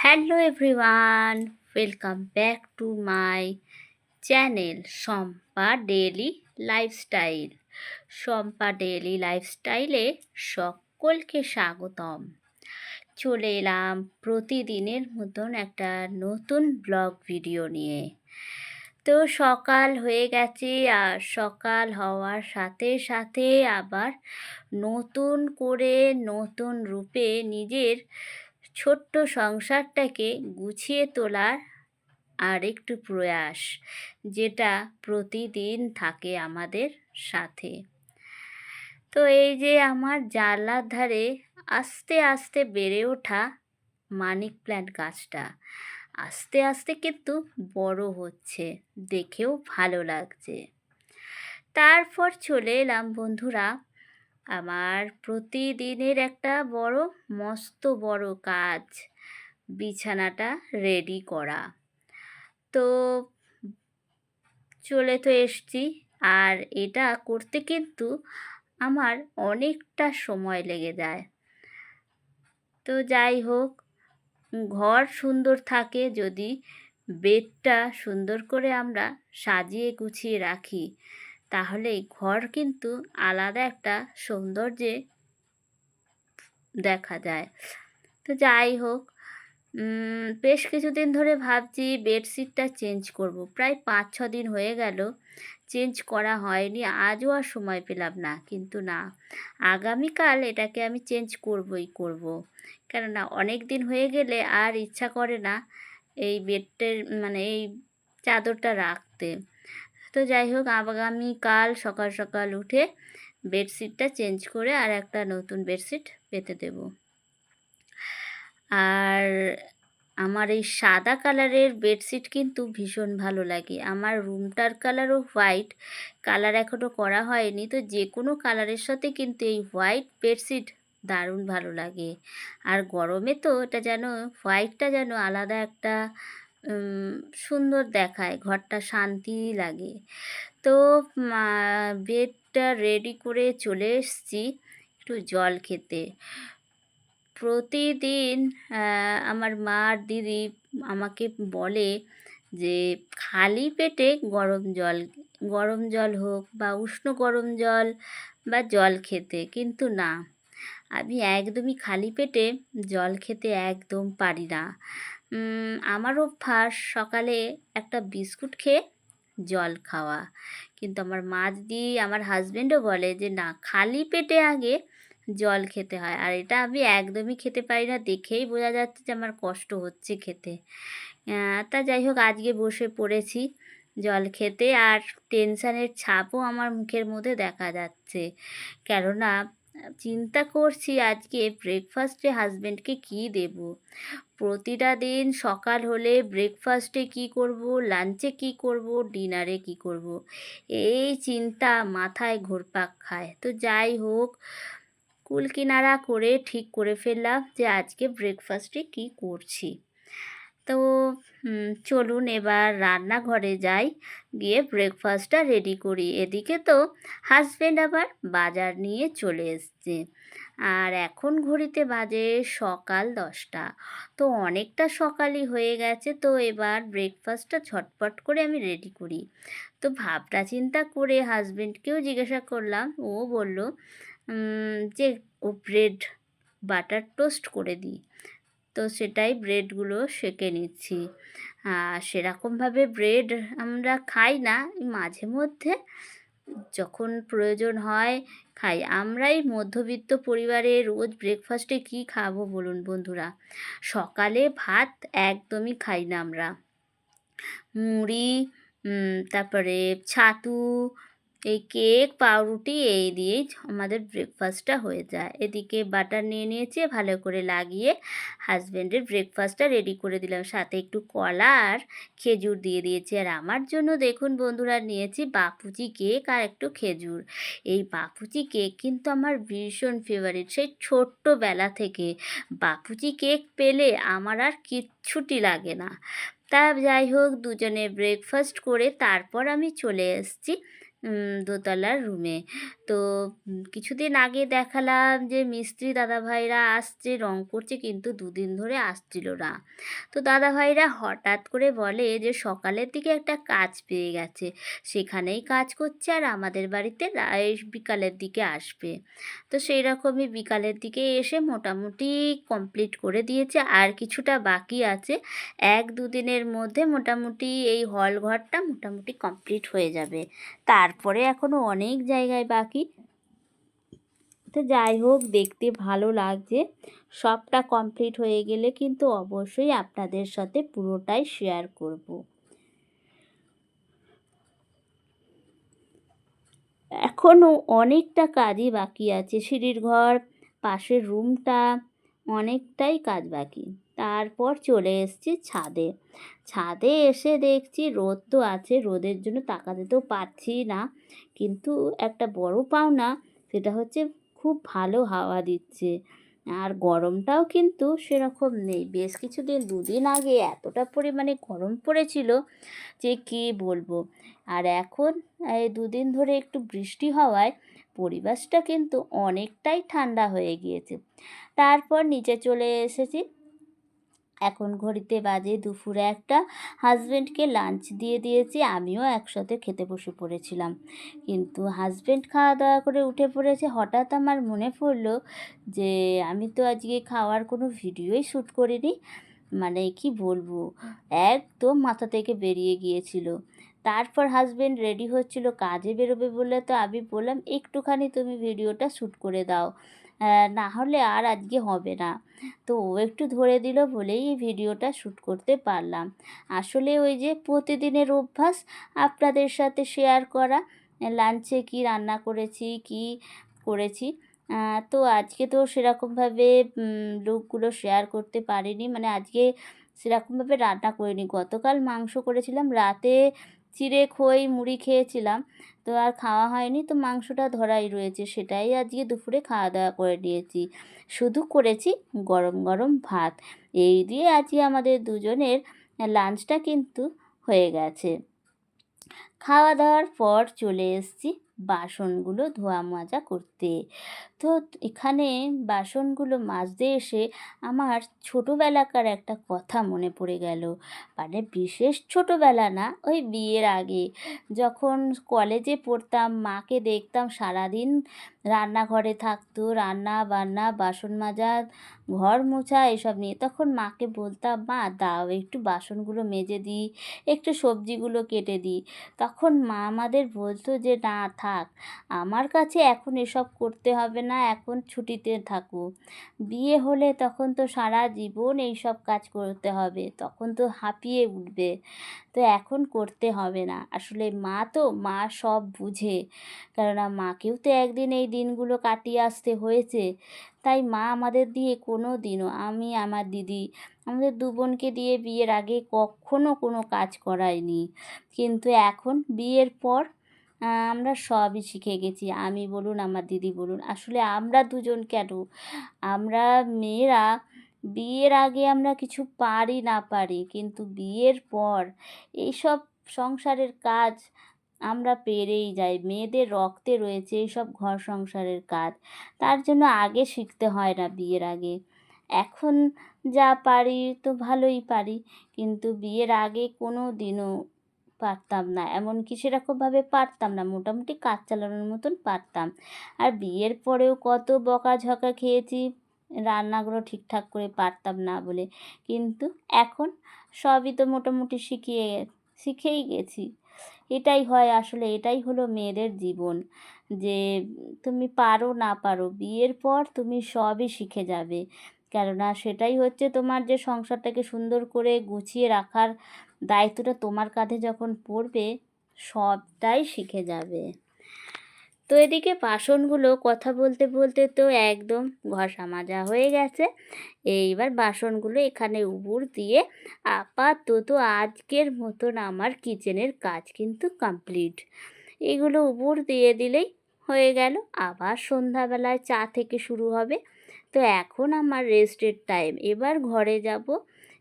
Hello everyone, welcome back to my channel Shampa daily lifestyle. Shampa daily লাইফস্টাইলে সকলকে স্বাগতম। চলে এলাম প্রতিদিনের মতন একটা নতুন ব্লগ ভিডিও নিয়ে। তো সকাল হয়ে গেছে, আর সকাল হওয়ার সাথে সাথে আবার নতুন করে নতুন রূপে নিজের ছোট্ট সংসারটাকে গুছিয়ে তোলার আর একটু প্রয়াস, যেটা প্রতিদিন থাকে আমাদের সাথে। তো এই যে আমার জানলার ধারে আস্তে আস্তে বেড়ে ওঠা মানি প্ল্যান্ট গাছটা আস্তে আস্তে কিন্তু বড় হচ্ছে, দেখেও ভালো লাগছে। তারপর চলে এলাম বন্ধুরা আমার প্রতিদিনের একটা মস্ত বড় কাজ, বিছানাটা রেডি করা। তো চলে তো এসছি, আর এটা করতে কিন্তু আমার অনেকটা সময় লেগে যায়। তো যাই হোক, ঘর সুন্দর থাকে যদি বেডটা সুন্দর করে আমরা সাজিয়ে গুছিয়ে রাখি, তাহলে ঘর কিন্তু আলাদা একটা সৌন্দর্যে দেখা যায়। তো যাই হোক, বেশ কিছুদিন ধরে ভাবছি বেডশিটটা চেঞ্জ করব। প্রায় 5-6 দিন হয়ে গেল চেঞ্জ করা হয়নি, আজও আর সময় পেলাম না। কিন্তু না, আগামীকাল এটাকে আমি চেঞ্জ করবই করব। কেননা অনেক দিন হয়ে গেলে আর ইচ্ছা করে না এই বেডটার এই চাদরটা রাখতে। তো যাই হোক, আগামীকাল সকাল সকাল উঠে বেডশিটটা চেঞ্জ করে আর একটা নতুন বেডশিট পেতে দেব। আর আমার এই সাদা কালারের বেডশিট কিন্তু ভীষণ ভালো লাগে। আমার রুমটার কালারও হোয়াইট, কালার এখনও করা হয়নি। তো যে কোনো কালারের সাথে কিন্তু এই হোয়াইট বেডশিট দারুণ ভালো লাগে। আর গরমে তো এটা যেন হোয়াইটটা যেন আলাদা একটা সুন্দর দেখায়, ঘরটা শান্তি লাগে। তো বেডটা রেডি করে চলে এসেছি একটু জল খেতে। প্রতিদিন আমার মা আর দিদি আমাকে বলে যে খালি পেটে গরম জল হোক বা উষ্ণ গরম জল বা জল খেতে, কিন্তু না, আমি একদমই খালি পেটে জল খেতে একদম পারি না। আমার অভ্যাস সকালে একটা বিস্কুট খেয়ে জল খাওয়া। কিন্তু আমার মা দিদি, আমার হাজব্যান্ডও বলে যে না, খালি পেটে আগে জল খেতে হয়। আর এটা আমি একদমই খেতে পারি না, দেখেই বোঝা যাচ্ছে যে আমার কষ্ট হচ্ছে খেতে। তা যাই হোক, আজকে বসে পড়েছি জল খেতে, আর টেনশানের ছাপও আমার মুখের মধ্যে দেখা যাচ্ছে। কেননা চিন্তা করছি আজকে ব্রেকফাস্টে হাজব্যান্ডকে কী দেব। প্রতিটা দিন সকাল হলে ব্রেকফাস্টে কী করব, লাঞ্চে কী করব, ডিনারে কী করব, এই চিন্তা মাথায় ঘুরপাক খায়। তো যাই হোক, কুল কিনারা করে ঠিক করে ফেললাম যে আজকে ব্রেকফাস্টে কী করছি। তো চলুন এবার রান্নাঘরে যাই, গিয়ে ব্রেকফাস্টটা রেডি করি। এদিকে তো হাজব্যান্ড আবার বাজার নিয়ে চলে এসছে, আর এখন ঘড়িতে বাজে সকাল 10টা। তো অনেকটা সকালই হয়ে গেছে। তো এবার ব্রেকফাস্টটা ঝটপট করে আমি রেডি করি। তো ভাবনা চিন্তা করে হাজব্যান্ডকেও জিজ্ঞাসা করলাম, ও বলল যে ও ব্রেড বাটার টোস্ট করে দিই। তো সেটাই ব্রেডগুলো সেঁকে নিচ্ছি। সেরকমভাবে ব্রেড আমরা খাই না, মাঝে মধ্যে যখন প্রয়োজন হয় খাই। আমরাই মধ্যবিত্ত পরিবারে রোজ ব্রেকফাস্টে কী খাবো বলুন বন্ধুরা। সকালে ভাত একদমই খাই না আমরা। মুড়ি, তারপরে ছাতু, এই কেক, পাউরুটি, এই দিয়েই আমাদের ব্রেকফাস্টটা হয়ে যায়। এদিকে বাটার নিয়ে নিয়েছি, ভালো করে লাগিয়ে হাজব্যান্ডের ব্রেকফাস্টটা রেডি করে দিলাম। সাথে একটু কলা আর খেজুর দিয়ে দিয়েছি। আর আমার জন্য দেখুন বন্ধুরা, নিয়েছি বাপুচি কেক আর একটু খেজুর। এই বাপুচি কেক কিন্তু আমার ভীষণ ফেভারিট, সেই ছোট্টবেলা থেকে বাপুচি কেক পেলে আমার আর কিচ্ছুটি লাগে না। তা যাই হোক, দুজনে ব্রেকফাস্ট করে তারপর আমি চলে এসেছি দোতলার রুমে। তো কিছুদিন আগে দেখালাম যে মিস্ত্রি দাদাভাইরা আসছে, রং করছে, কিন্তু 2 দিন ধরে আসছিল না। তো দাদাভাইরা হঠাৎ করে বলে যে সকালের দিকে একটা কাজ পেয়ে গেছে, সেখানেই কাজ করছে আর আমাদের বাড়িতে এই বিকালের দিকে আসবে। তো সেই রকমই বিকালের দিকে এসে মোটামুটি কমপ্লিট করে দিয়েছে, আর কিছুটা বাকি আছে। 1-2 দিনের মধ্যে মোটামুটি এই হল ঘরটা মোটামুটি কমপ্লিট হয়ে যাবে। তারপরে এখনও অনেক জায়গায় বাকি। তো যাই হোক, দেখতে ভালো লাগছে। সবটা কমপ্লিট হয়ে গেলে কিন্তু অবশ্যই আপনাদের সাথে পুরোটাই শেয়ার করব। এখনও অনেকটা কাজই বাকি আছে। সিঁড়ির ঘর, পাশের রুমটা, অনেকটাই কাজ বাকি। তারপর চলে এসেছি ছাদে। ছাদে এসে দেখছি রোদ তো আছে, রোদের জন্য তাকাতে তো পারছি না, কিন্তু একটা বড় পাওনা সেটা হচ্ছে খুব ভালো হাওয়া দিচ্ছে। আর গরমটাও কিন্তু সেরকম নেই। বেশ কিছুদিন 2 দিন আগে এতটা পরিমাণে গরম পড়েছিল যে কী বলবো। আর এখন এই 2 দিন ধরে একটু বৃষ্টি হওয়ায় পরিবেশটা কিন্তু অনেকটাই ঠান্ডা হয়ে গিয়েছে। তারপর নিচে চলে এসেছি। এখন ঘড়িতে বাজে দুপুর 1টা। হাজব্যান্ডকে লাঞ্চ দিয়ে দিয়েছি, আমিও একসাথে খেতে বসে পড়েছিলাম। কিন্তু হাজব্যান্ড খাওয়া দাওয়া করে উঠে পড়েছে। হঠাৎ আমার মনে পড়লো যে আমি তো আজকে খাওয়ার কোনো ভিডিওই শ্যুট করিনি। মানে কি বলবো, একদম মাথা থেকে বেরিয়ে গিয়েছিল। তারপর হাজব্যান্ড রেডি হচ্ছিল কাজে বেরোবে বলে, তো আমি বললাম একটুখানি তুমি ভিডিওটা শ্যুট করে দাও, না হলে আর আজকে হবে না। তো ও একটু ধরে দিল বলেই এই ভিডিওটা শ্যুট করতে পারলাম। আসলে ওই যে প্রতিদিনের অভ্যাস আপনাদের সাথে শেয়ার করা, লাঞ্চে কি রান্না করেছি, কি করেছি। তো আজকে তো সেরকমভাবে লুকগুলো শেয়ার করতে পারিনি, মানে আজকে সেরকমভাবে রান্না করিনি। গতকাল মাংস করেছিলাম, রাতে চিড়ে খই মুড়ি খেয়েছিলাম, তো আর খাওয়া হয়নি। তো মাংসটা ধরাই রয়েছে, সেটাই আজকে দুপুরে খাওয়া দাওয়া করে নিয়েছি। শুধু করেছি গরম গরম ভাত। এই দিয়ে আজকে আমাদের দুজনের লাঞ্চটা কিন্তু হয়ে গেছে। খাওয়া দাওয়ার পর চলে এসেছি বাসনগুলো ধোয়া মাজা করতে। তো এখানে বাসনগুলো মাজতে এসে আমার ছোটোবেলাকার একটা কথা মনে পড়ে গেল। মানে বিশেষ ছোটোবেলা না, ওই বিয়ের আগে যখন কলেজে পড়তাম, মাকে দেখতাম সারাদিন রান্নাঘরে থাকতো, রান্না বান্না বাসন মাজা ঘর মোছা এসব নিয়ে। তখন মাকে বলতাম, মা দাও একটু বাসনগুলো মেজে দিই, একটু সবজিগুলো কেটে দিই। তখন মা আমাদের বলতো যে না থাক, আমার কাছে এখন এসব করতে হবে না, এখন ছুটিতে থাকো। বিয়ে হলে তখন তো সারা জীবন এইসব কাজ করতে হবে, তখন তো হাঁপিয়ে উঠবে, তো এখন করতে হবে না। আসলে মা তো, মা সব বুঝে, কেননা মাকেও তো একদিন এই দিনগুলো কাটিয়ে আসতে হয়েছে। তাই মা আমাদের দিয়ে কোনো দিনও, আমি আমার দিদি, আমাদের 2 বোনকে দিয়ে বিয়ের আগে কখনো কোনো কাজ করায়নি। কিন্তু এখন বিয়ের পর আমরা সবই শিখে গেছি। আমি বলুন, আমার দিদি বলুন, আসলে আমরা দুজন কেন, আমরা মেয়েরা বিয়ের আগে আমরা কিছু পারি না পারি, কিন্তু বিয়ের পর এইসব সংসারের কাজ আমরা পেরেই যাই। মেয়েদের রক্তে রয়েছে এইসব ঘর সংসারের কাজ, তার জন্য আগে শিখতে হয় না বিয়ের আগে। এখন যা পারি তো ভালোই পারি, কিন্তু বিয়ের আগে কোনো দিনও পারতাম না, এমনকি সেরকমভাবে পারতাম না, মোটামুটি কাজ চালানোর মতন পারতাম। আর বিয়ের পরেও কত বকাঝকা খেয়েছি রান্নাগুলো ঠিকঠাক করে পারতাম না বলে, কিন্তু এখন সবই তো মোটামুটি শিখেই গেছি। এটাই হয়, আসলে এটাই হলো মেয়েদের জীবন, যে তুমি পারো না পারো বিয়ের পর তুমি সবই শিখে যাবে। কেননা সেটাই হচ্ছে তোমার, যে সংসারটাকে সুন্দর করে গুছিয়ে রাখার দায়িত্বটা তোমার কাঁধে যখন পড়বে, সবটাই শিখে যাবে। তো এদিকে বাসনগুলো কথা বলতে বলতে তো একদম ঘষা মাজা হয়ে গেছে। এইবার বাসনগুলো এখানে উবুড় দিয়ে আপাতত আজকের মতন আমার কিচেনের কাজ কিন্তু কমপ্লিট। এগুলো উবুড় দিয়ে দিলেই হয়ে গেল। আবার সন্ধ্যাবেলায় চা থেকে শুরু হবে। তো এখন আমার রেস্টের টাইম, এবার ঘরে যাব,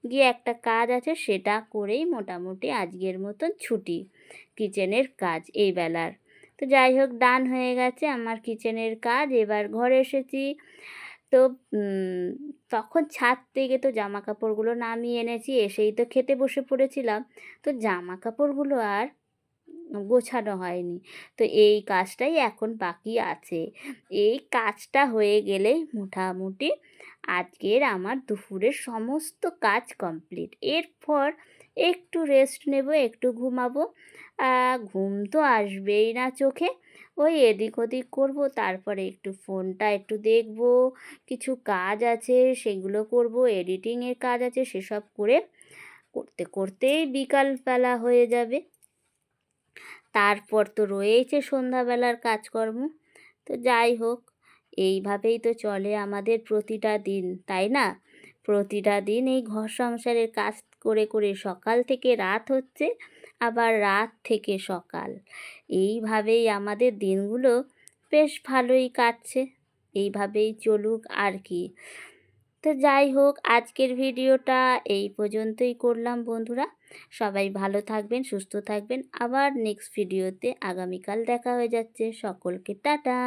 গিয়ে একটা কাজ আছে সেটা করেই মোটামুটি আজকের মতন ছুটি কিচেনের কাজ এই বেলার। তো যাই হোক, ডান হয়ে গেছে আমার কিচেনের কাজ। এবার ঘরে এসেছি। তো তখন ছাদ থেকে তো জামা কাপড়গুলো নামিয়ে এনেছি, এসেই তো খেতে বসে পড়েছিলাম। তো জামা কাপড়গুলো আর গোছানো হয়নি। তো এই কাজটাই এখন বাকি আছে। এই কাজটা হয়ে গেলেই মোটামুটি আজকের আমার দুপুরের সমস্ত কাজ কমপ্লিট। এরপর একটু রেস্ট নেব, একটু ঘুমাবো। ঘুম তো আসবেই না চোখে। ওই এদিক ওদিক করব, তারপরে একটু ফোনটা একটু দেখব, কিছু কাজ আছে সেগুলো করব, এডিটিংয়ের কাজ আছে সেসব করে করতে করতেই বিকালবেলা হয়ে যাবে। তারপর তো রয়েছে সন্ধ্যাবেলার কাজকর্ম। তো যাই হোক, এইভাবেই তো চলে আমাদের প্রতিটা দিন, তাই না? প্রতিটা দিন এই ঘর সংসারের কাজ করে করে সকাল থেকে রাত হচ্ছে, আবার রাত থেকে সকাল। এইভাবেই আমাদের দিনগুলো বেশ ভালোই কাটছে। এইভাবেই চলুক আর কি। তো যাই হোক, আজকের ভিডিওটা এই পর্যন্তই করলাম বন্ধুরা। সবাই ভালো থাকবেন, সুস্থ থাকবেন। আবার নেক্সট ভিডিওতে আগামীকাল দেখা হয়ে যাচ্ছে। সকলকে টাটা।